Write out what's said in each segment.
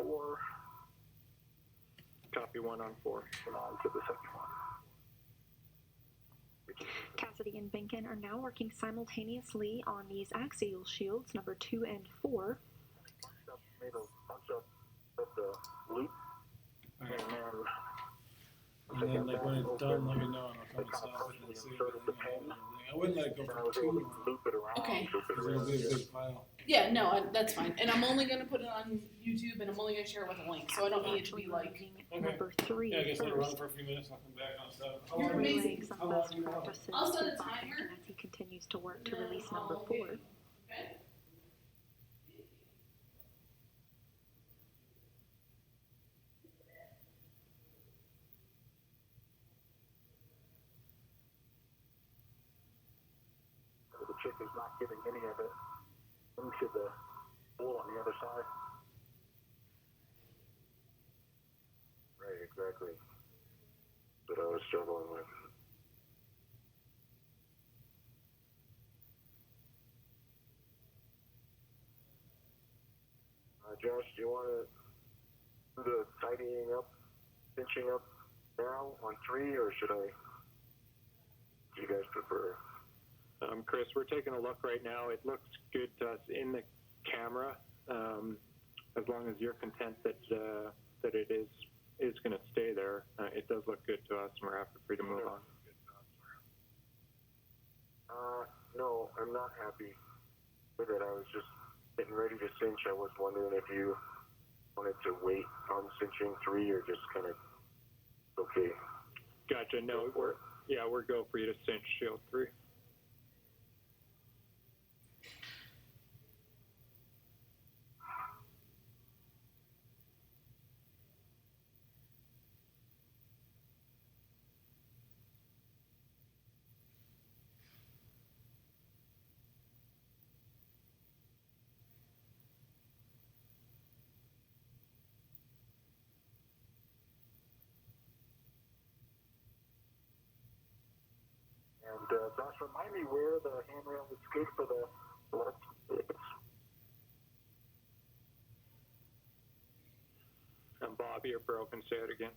4. Copy 1 on 4. And on to the second one. Cassidy and Binkin are now working simultaneously on these axial shields, number 2 and 4. Made a bunch of the loop. Alright. And And then, like, when it's done, let me know, and I'll come and I kind of stop it partially and see inserted the everything. pin. I wouldn't let it go And I for was too able to long, loop it around. Okay. Loop it because it'll around. be a big file. Yeah, no, that's fine. And I'm only gonna put it on YouTube, and I'm only gonna share it with a link, so I don't need it to be like. Number 3 Yeah, I guess let it run first. for a few minutes, I'll come back on stuff. You're amazing. Relaying some How long best do you want? practices I'll set to a Bob timer. Binkin as he continues to work to release number I'll 4. wait. Okay. The chick is not giving any of it into the hole on the other side. Right, exactly. That I was struggling with. Josh, do you want to do the tidying up, pinching up now on 3, or should I? Do you guys prefer? Chris, we're taking a look right now. It looks good to us in the camera, as long as you're content that it is going to stay there. It does look good to us, and we're happy for you to move on. No, I'm not happy with it. I was just getting ready to cinch. I was wondering if you wanted to wait on cinching 3 or just kind of okay. Gotcha. No, we're go for you to cinch shield 3. And Josh, remind me where the handrail is good for the left. And Bob, you're broken. Say it again.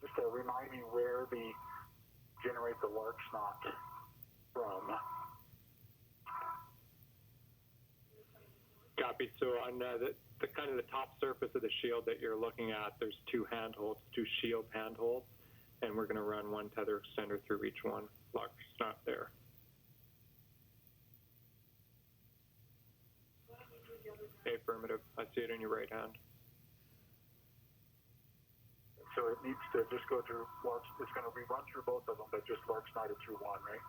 Just remind me where the generate the lark snot from. Copy. So on the kind of the top surface of the shield that you're looking at, there's 2 handholds, 2 shield handholds, and we're going to run 1 tether extender through each one. Lock's not there. Affirmative. I see it in your right hand. So it needs to just go through lark. It's going to rerun through both of them, but just lark snotted through one, right?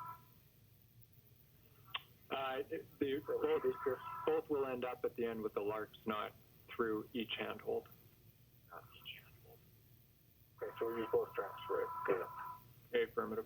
Both will end up at the end with the lark snot through each handhold. Okay, so we use both straps, right? Yeah. Affirmative.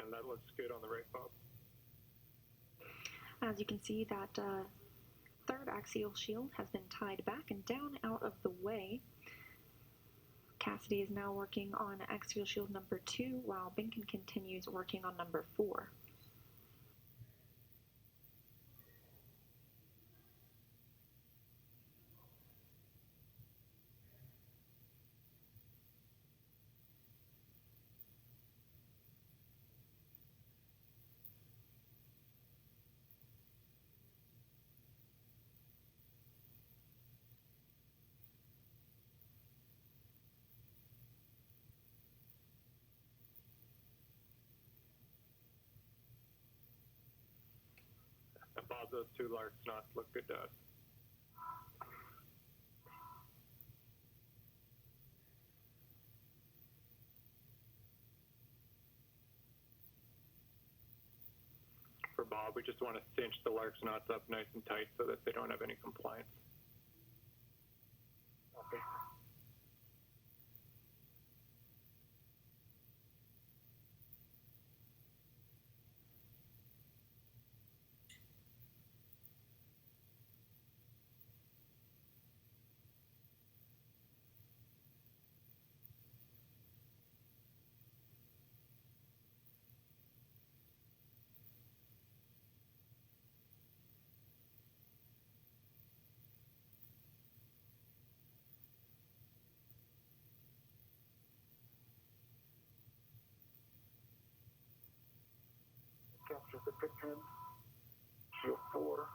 And that looks good on the right, Bob. As you can see, that third axial shield has been tied back and down out of the way. Cassidy is now working on axial shield number 2, while Binkin continues working on number 4. Bob, those two larks knots look good to us. For Bob, we just want to cinch the larks knots up nice and tight so that they don't have any compliance. Okay. Capture the picture. Shield 4.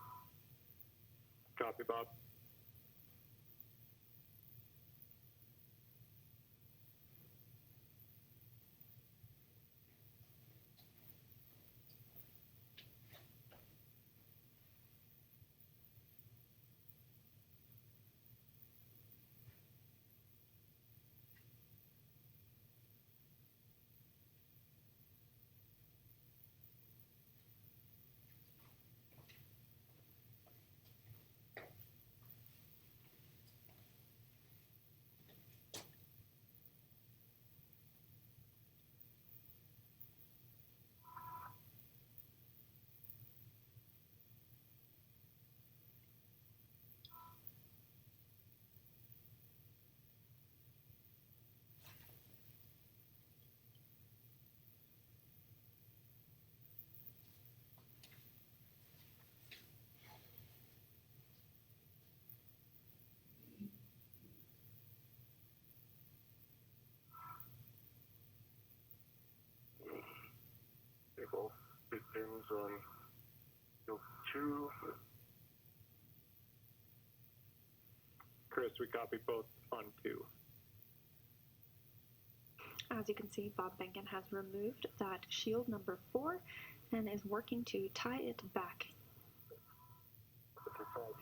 Copy, Bob. They both big pins on Shield 2. Chris, we copy both on 2. As you can see, Bob Benkin has removed that shield number 4 and is working to tie it back.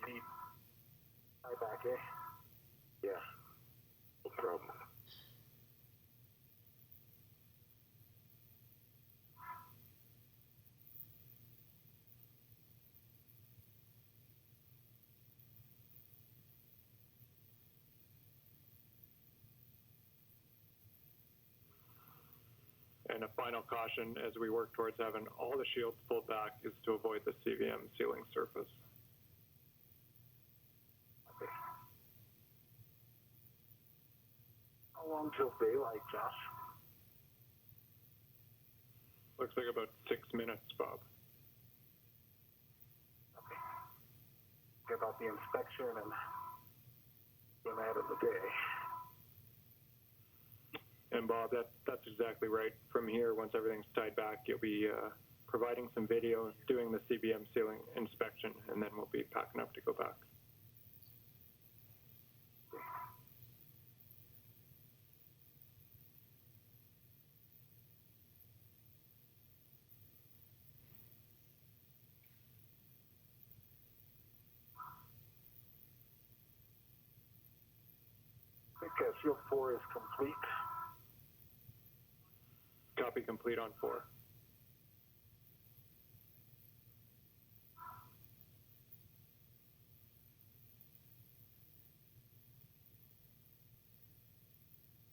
You need tie back, eh? Yeah, no problem. And a final caution as we work towards having all the shields pulled back is to avoid the CVM sealing surface. Okay. How long till daylight, Josh? Looks like about 6 minutes, Bob. Okay. What about the inspection and the night of the day? And Bob, that's exactly right. From here, once everything's tied back, you'll be providing some video, doing the CBM sealing inspection, and then we'll be packing up to go back. I think Shield 4 is complete. Copy complete on 4.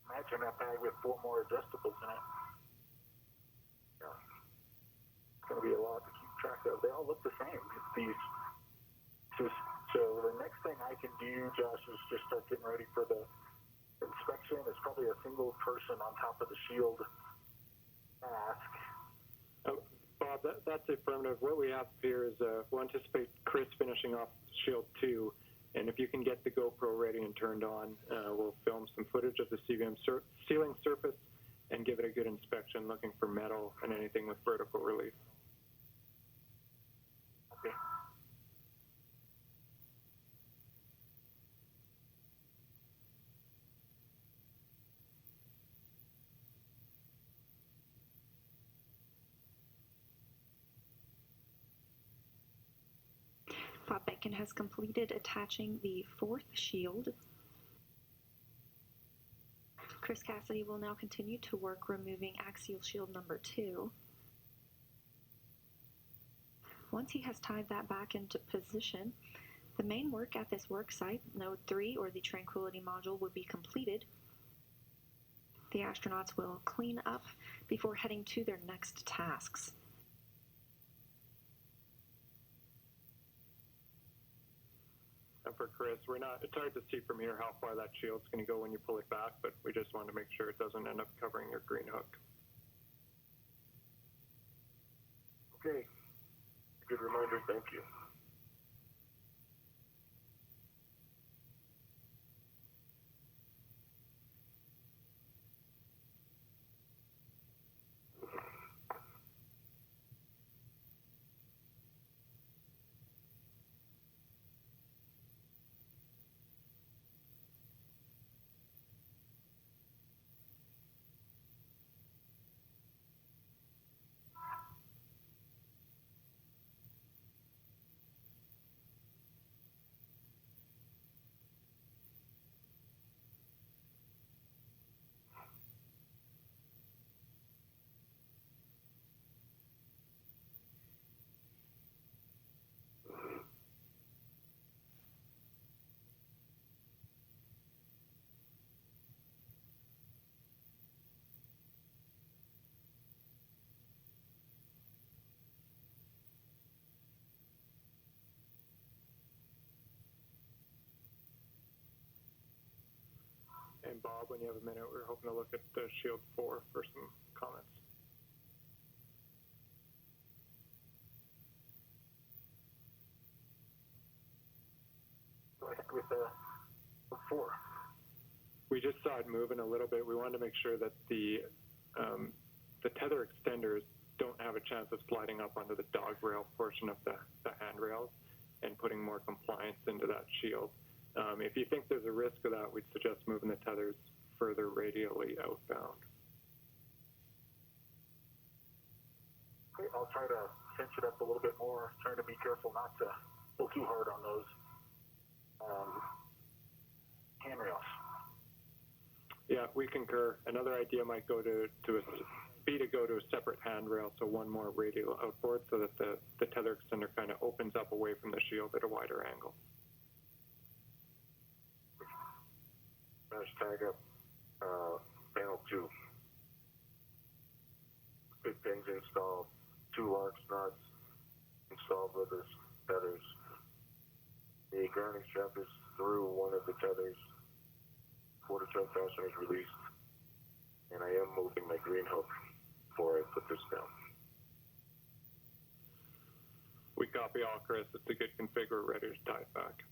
Imagine that bag with 4 more adjustables in it. Yeah. It's going to be a lot to keep track of. They all look the same. It's these. So the next thing I can do, Josh, is just start getting ready for the inspection. It's probably a single person on top of the shield mask. Bob, that's affirmative. What we have here is we'll anticipate Chris finishing off Shield 2, and if you can get the GoPro ready and turned on, we'll film some footage of the CVM sealing surface and give it a good inspection, looking for metal and anything with vertical relief. Okay. Bob Bacon has completed attaching the fourth shield. Chris Cassidy will now continue to work removing axial shield number 2. Once he has tied that back into position, the main work at this work site, Node 3 or the Tranquility Module, would be completed. The astronauts will clean up before heading to their next tasks. And for Chris, it's hard to see from here how far that shield's going to go when you pull it back, but we just want to make sure it doesn't end up covering your green hook. Okay. Good reminder, thank you. And Bob, when you have a minute, we're hoping to look at the Shield 4 for some comments. Go ahead with 4. We just saw it moving a little bit. We wanted to make sure that the tether extenders don't have a chance of sliding up onto the dog rail portion of the handrails and putting more compliance into that shield. If you think there's a risk of that, we'd suggest moving the tethers further radially outbound. Okay, I'll try to cinch it up a little bit more, trying to be careful not to pull too hard on those handrails. Yeah, we concur. Another idea might go to go to a separate handrail, so one more radial outboard, so that the tether extender kind of opens up away from the shield at a wider angle. Let's tag up panel 2. Big pins installed, 2 large nuts installed with the tethers. The grounding strap is through one of the tethers. Quarter turn fastener is released, and I am moving my green hook before I put this down. We copy all, Chris. It's a good config. We're ready to tie it back.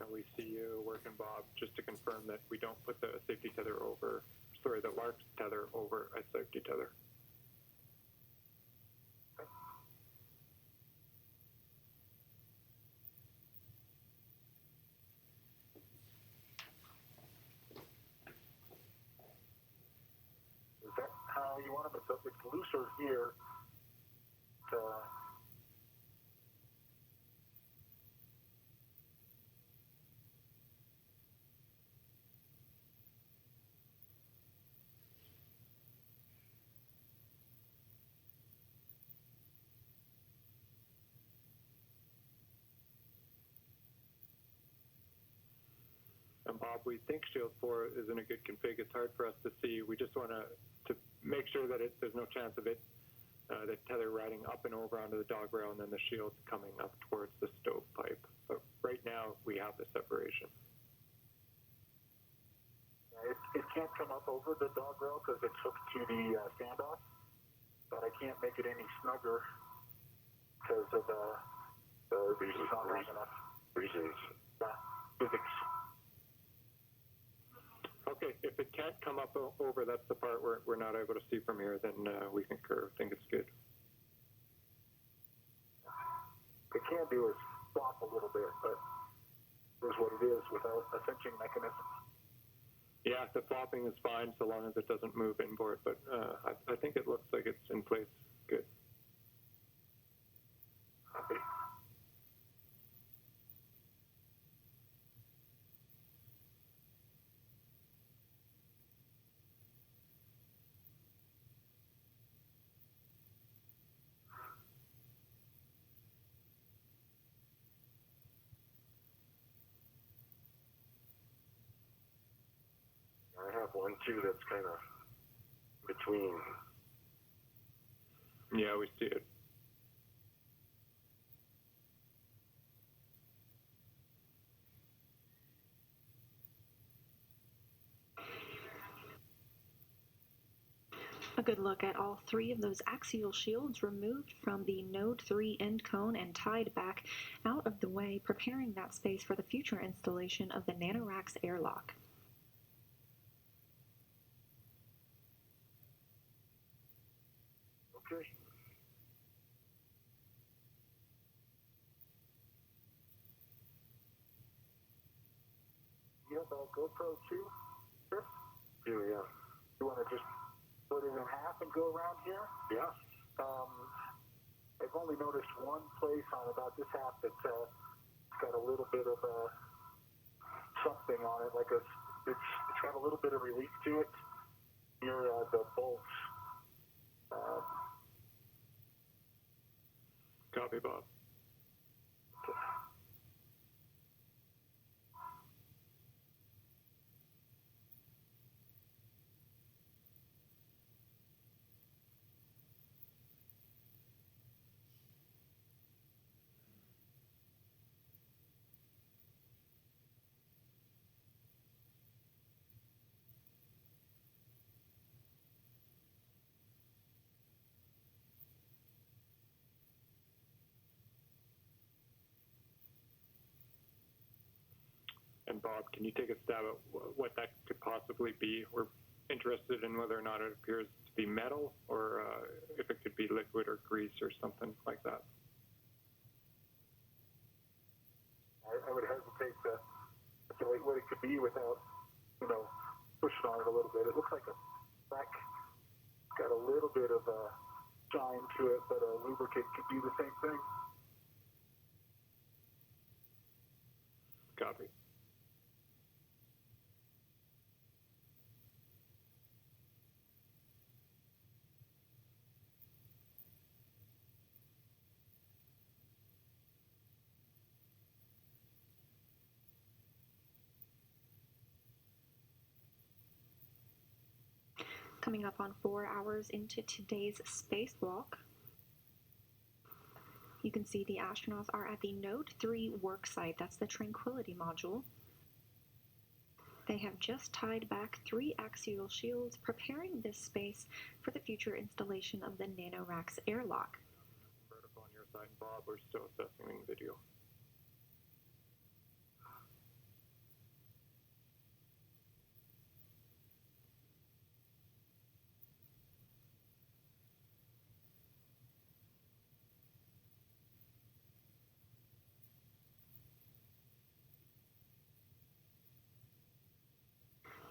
And we see you working, Bob, just to confirm that we don't put the safety tether over, sorry, the large tether over a safety tether. Is that how you want it? It's looser here. And Bob, we think Shield 4 is in a good config. It's hard for us to see. We just want to make sure that there's no chance of it, the tether riding up and over onto the dog rail and then the shield coming up towards the stovepipe. But right now, we have the separation. It can't come up over the dog rail because it's hooked to the standoff, but I can't make it any snugger because of it's not long enough. Reasons. Physics. Okay, if it can't come up over, that's the part we're not able to see from here, then we concur. I think it's good. It can do is flop a little bit, but it is what it is without a cinching mechanism. Yeah, the flopping is fine so long as it doesn't move inboard, but I think it looks like it's in place good. Okay. I have one too that's kind of between. Yeah, we see it. A good look at all three of those axial shields removed from the Node 3 end cone and tied back out of the way, preparing that space for the future installation of the NanoRacks airlock. Okay. You have a GoPro too, Chris? Yeah. You want to just split it in half and go around here? Yeah. I've only noticed one place on about this half that's got a little bit of something on it, like it's got a little bit of relief to it near the bolts. Copy, Bob. And Bob, can you take a stab at what that could possibly be? We're interested in whether or not it appears to be metal or if it could be liquid or grease or something like that. I would hesitate to speculate what it could be without, pushing on it a little bit. It looks like a speck. It's got a little bit of a shine to it, but a lubricant could do the same thing. Copy. Coming up on 4 hours into today's spacewalk, you can see the astronauts are at the Node 3 work site. That's the Tranquility module. They have just tied back 3 axial shields, preparing this space for the future installation of the NanoRacks airlock. Vertical on your side, Bob. We're still assessing the video.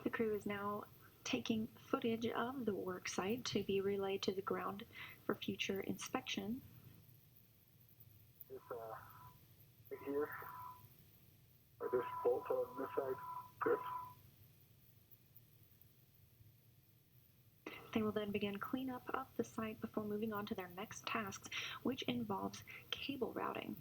The crew is now taking footage of the work site to be relayed to the ground for future inspection. This right here, or this bolt on this side, Chris. They will then begin cleanup of the site before moving on to their next tasks, which involves cable routing.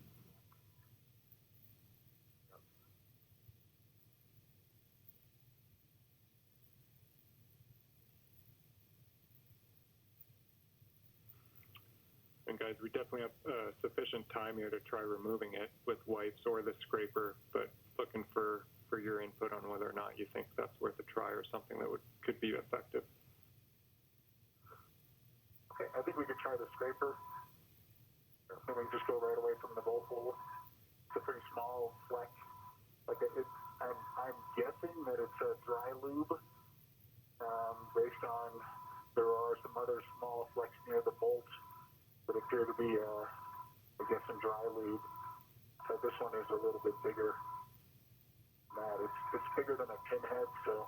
And guys, we definitely have sufficient time here to try removing it with wipes or the scraper, but looking for your input on whether or not you think that's worth a try or something that could be effective. Okay, I think we could try the scraper. And we just go right away from the bolt hole. It's a pretty small fleck. Like I'm guessing that it's a dry lube, based on there are some other small flecks near the bolt that appear to be, I guess, some dry lube. So this one is a little bit bigger. It's bigger than a pinhead, so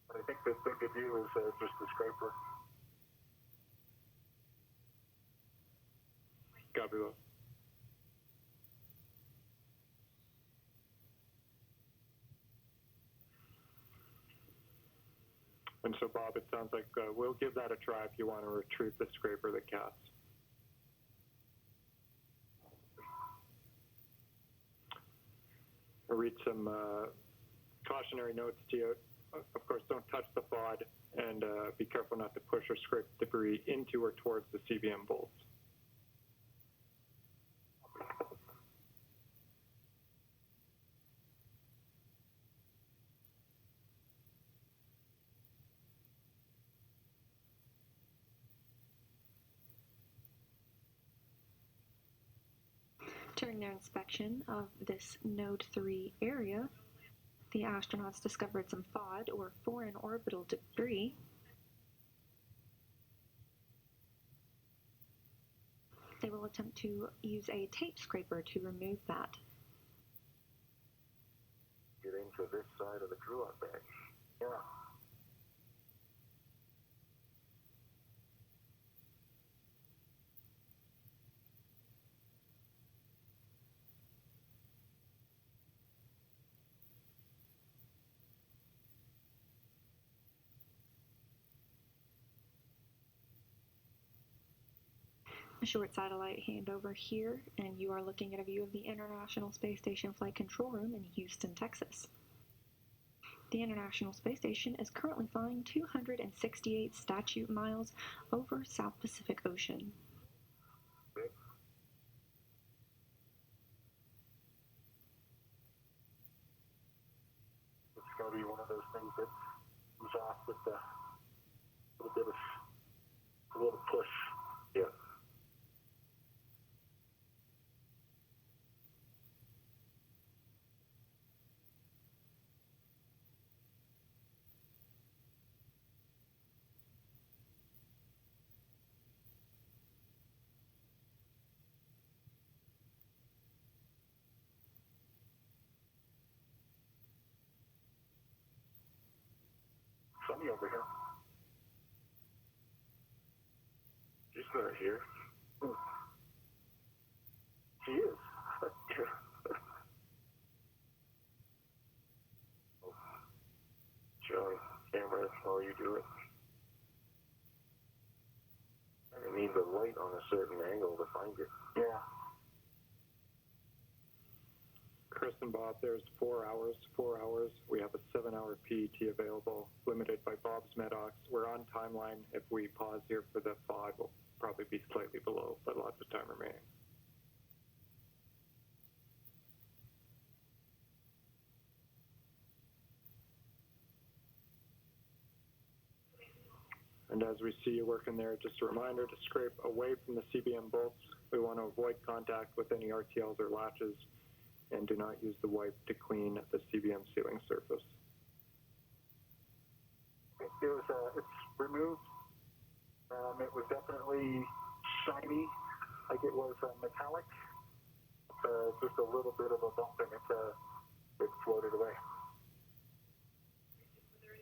what I think the thing to do is just the scraper. Copy that. And so, Bob, it sounds like we'll give that a try if you want to retrieve the scraper that casts. I'll read some cautionary notes to you. Of course, don't touch the FOD, and be careful not to push or scrape debris into or towards the CBM bolts. During their inspection of this Node 3 area, the astronauts discovered some FOD, or foreign orbital debris. They will attempt to use a tape scraper to remove that. Get into this side of the crew-out bag. Yeah. A short satellite handover here, and you are looking at a view of the International Space Station Flight Control Room in Houston, Texas. The International Space Station is currently flying 268 statute miles over South Pacific Ocean. It's going to be one of those things that comes off with a little push. Yeah. Sunny over here. She's not here. She is. Joey, camera, while you do it. I need the light on a certain angle to find it. Yeah. Chris and Bob, there's 4 hours. 4 hours. We have a 7-hour PET available, limited by Bob's Medox. We're on timeline. If we pause here for the FOD, we'll probably be slightly below, but lots of time remaining. And as we see you working there, just a reminder to scrape away from the CBM bolts. We want to avoid contact with any RTLs or latches, and do not use the wipe to clean the CBM sealing surface. It's removed. It was definitely shiny, like it was metallic. Just a little bit of a bump, and it floated away.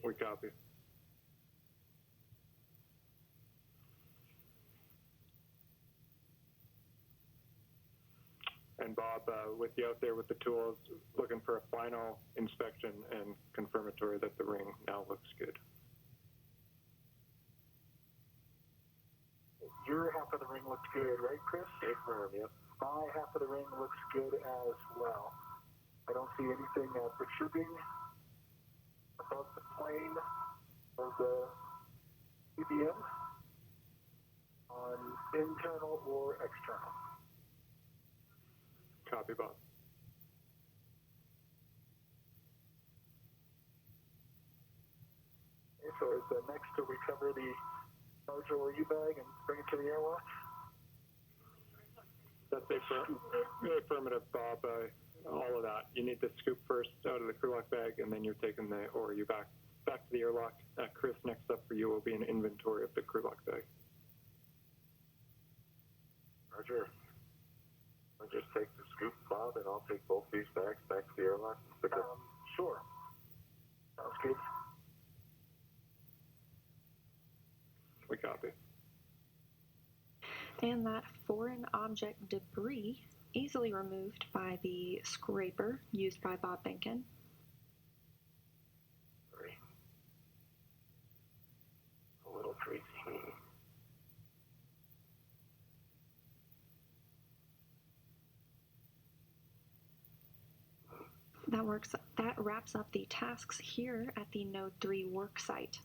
We copy. And Bob, with you out there with the tools, looking for a final inspection and confirmatory that the ring now looks good. Your half of the ring looks good, right, Chris? Firm, yep. My half of the ring looks good as well. I don't see anything protruding above the plane of the CBM on or external. Copy, Bob. Okay, so is the next to recover the large ORU bag and bring it to the airlock? That's affirmative, Bob. All of that. You need the scoop first out of the crew lock bag, and then you're taking the ORU back to the airlock. Chris, next up for you will be an inventory of the crew lock bag. Roger. I'll just take the scoop, Bob, and I'll take both these bags back to the airlock. Sure. Sounds good. We copy. And that foreign object debris easily removed by the scraper used by Bob Benkin. Sorry. A little Tracy. That wraps up the tasks here at the Node 3 work site.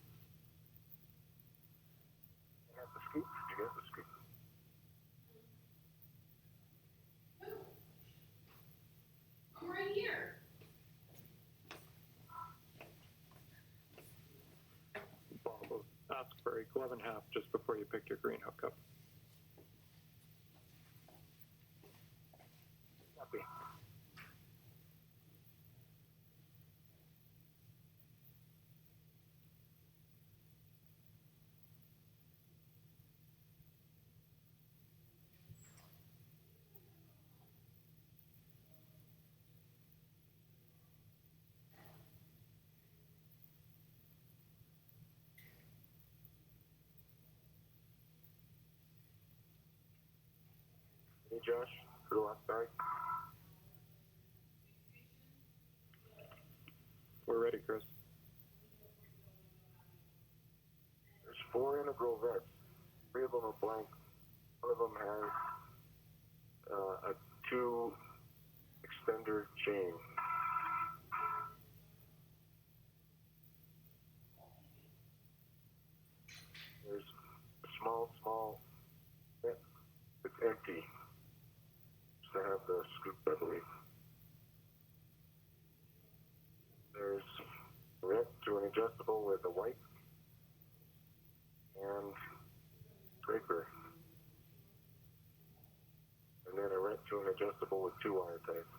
You got the scoop? You got the scoop. I'm right here. Bob will ask for a glove and half just before you pick your green hookup. Copy. Hey, Josh. Crew lock bag. We're ready, Chris. There's 4 integral vets. 3 of them are blank. One of them has a 2 extender chain. There's a small vet that's empty. Just to have the scoop, I believe. There's a vet to an adjustable with a wipe and scraper. And then a vet to an adjustable with 2 wire ties.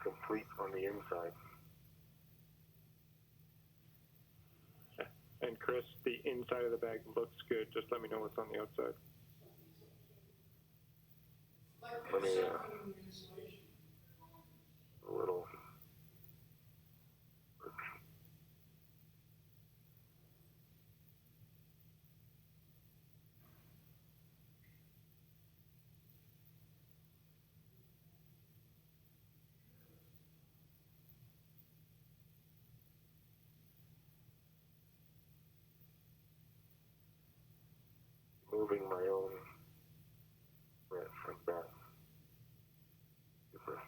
Complete on the inside. And Chris, the inside of the bag looks good. Just let me know what's on the outside. Let me, a little. Moving my own red from back. Super.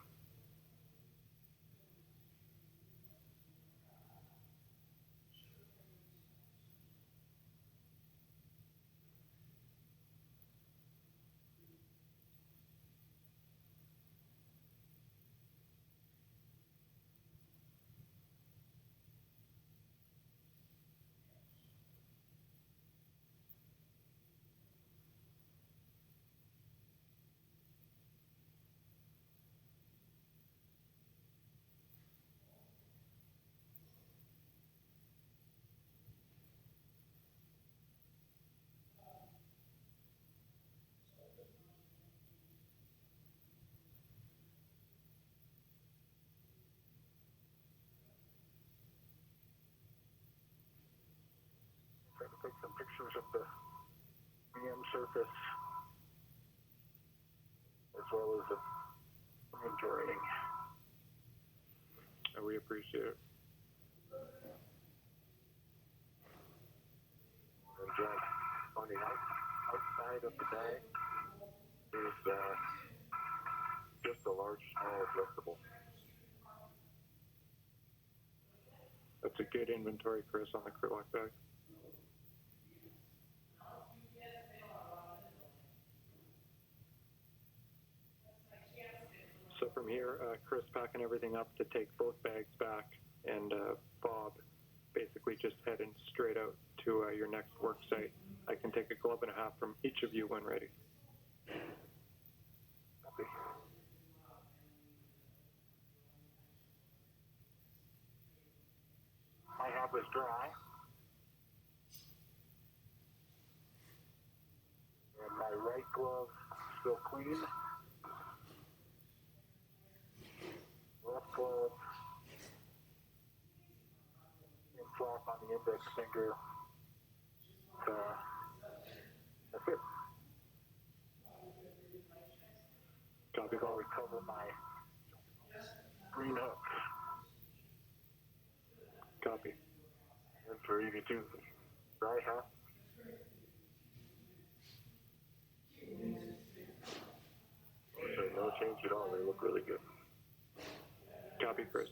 Try to take some pictures of the VM surface as well as the inventorying. And we appreciate it. And Jack, on the outside of the bag is just a large, small adjustable. That's a good inventory, Chris, on the crew lock bag. here, Chris packing everything up to take both bags back, and Bob basically just heading straight out to your next work site. I can take a glove and a half from each of you when ready. Copy. My half is dry. And my right glove still clean. Left glove. And flap on the index finger. That's it. Copy, I'll Bob. recover my green hook. Copy. And for EV2, dry half. Okay, no change at all. They look really good. Copy, Chris.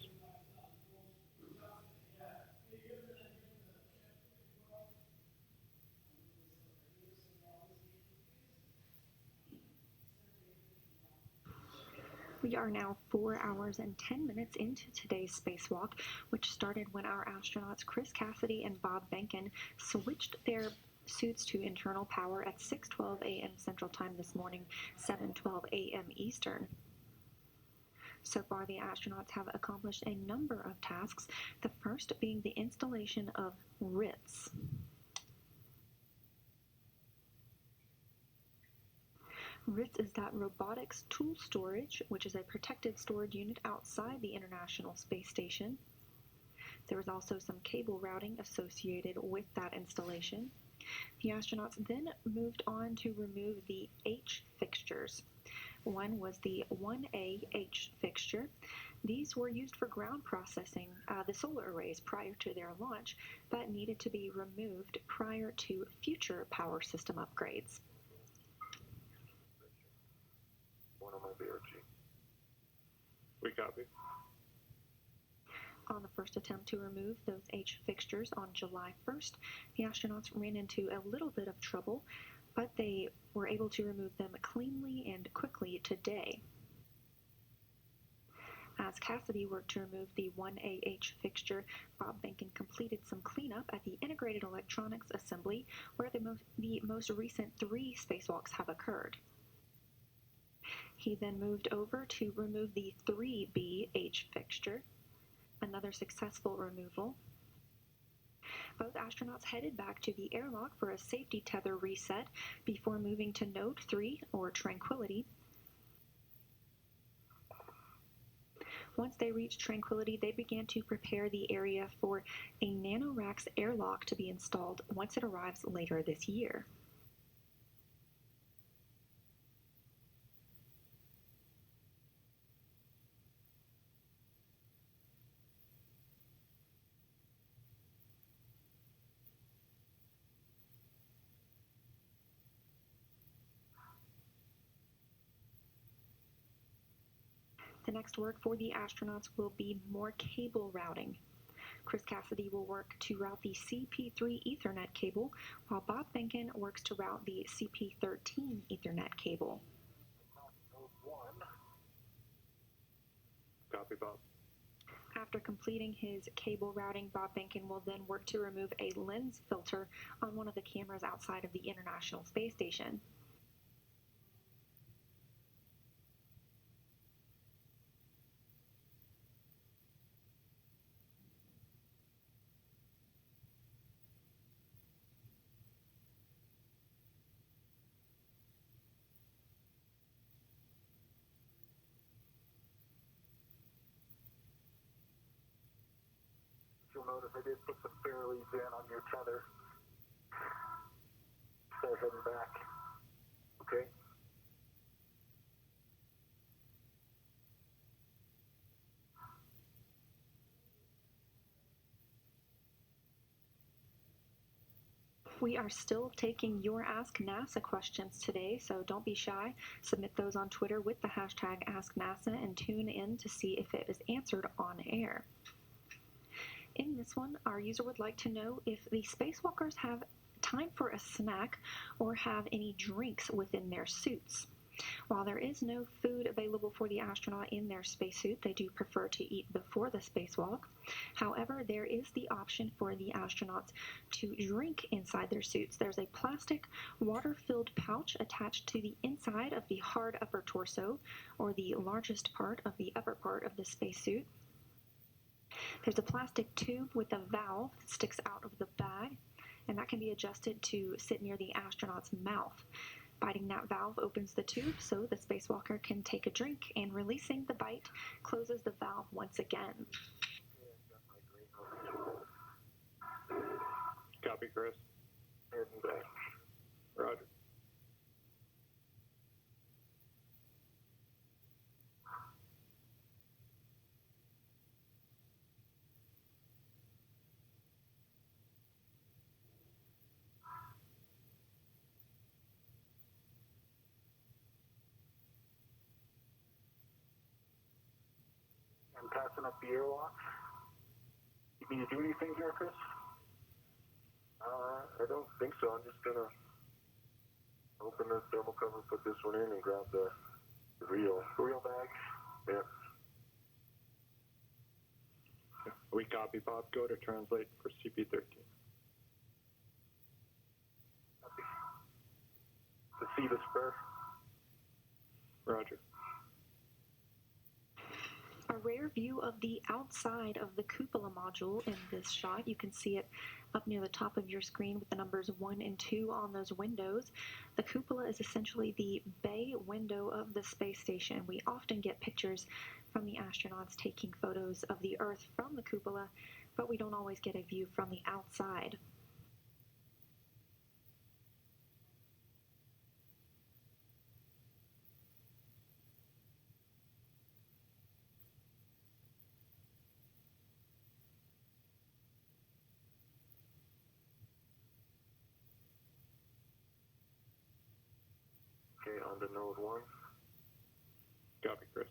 We are now 4 hours and 10 minutes into today's spacewalk, which started when our astronauts Chris Cassidy and Bob Behnken switched their suits to internal power at 6:12 a.m. Central Time this morning, 7:12 a.m. Eastern. So far, the astronauts have accomplished a number of tasks, the first being the installation of RITS. RITS is that Robotics Tool Storage, which is a protected storage unit outside the International Space Station. There was also some cable routing associated with that installation. The astronauts then moved on to remove the H fixtures. One was the 1A H fixture. These were used for ground processing the solar arrays prior to their launch, but needed to be removed prior to future power system upgrades. One on my BRG. We copy. On the first attempt to remove those H fixtures on July 1st, the astronauts ran into a little bit of trouble, but they were able to remove them cleanly and quickly today. As Cassidy worked to remove the 1AH fixture, Bob Behnken completed some cleanup at the Integrated Electronics Assembly, where the most recent 3 spacewalks have occurred. He then moved over to remove the 3BH fixture, another successful removal. Both astronauts headed back to the airlock for a safety tether reset before moving to Node 3, or Tranquility. Once they reached Tranquility, they began to prepare the area for a NanoRacks airlock to be installed once it arrives later this year. The next work for the astronauts will be more cable routing. Chris Cassidy will work to route the CP3 Ethernet cable, while Bob Behnken works to route the CP13 Ethernet cable. Node 1. Copy, Bob. After completing his cable routing, Bob Behnken will then work to remove a lens filter on one of the cameras outside of the International Space Station. You'll notice I did put some fairleads in on your tether. Start heading back. Okay? We are still taking your Ask NASA questions today, so don't be shy. Submit those on Twitter with the hashtag AskNASA and tune in to see if it is answered on air. In this one, our user would like to know if the spacewalkers have time for a snack or have any drinks within their suits. While there is no food available for the astronaut in their spacesuit, they do prefer to eat before the spacewalk. However, there is the option for the astronauts to drink inside their suits. There's a plastic water-filled pouch attached to the inside of the hard upper torso, or the largest part of the upper part of the spacesuit. There's a plastic tube with a valve that sticks out of the bag, and that can be adjusted to sit near the astronaut's mouth. Biting that valve opens the tube so the spacewalker can take a drink, and releasing the bite closes the valve once again. Copy, Chris. Heading back. Roger. I'm passing up the airlock. You need to do anything here, Chris? I don't think so. I'm just gonna open the thermal cover, put this one in, and grab the reel bag. Yeah. We copy, Bob. Go to translate for CP13. Copy. To see the spur. Roger. A rare view of the outside of the cupola module in this shot. You can see it up near the top of your screen with the numbers 1 and 2 on those windows. The cupola is essentially the bay window of the space station. We often get pictures from the astronauts taking photos of the Earth from the cupola, but we don't always get a view from the outside. Okay, on to node 1. Copy, Chris.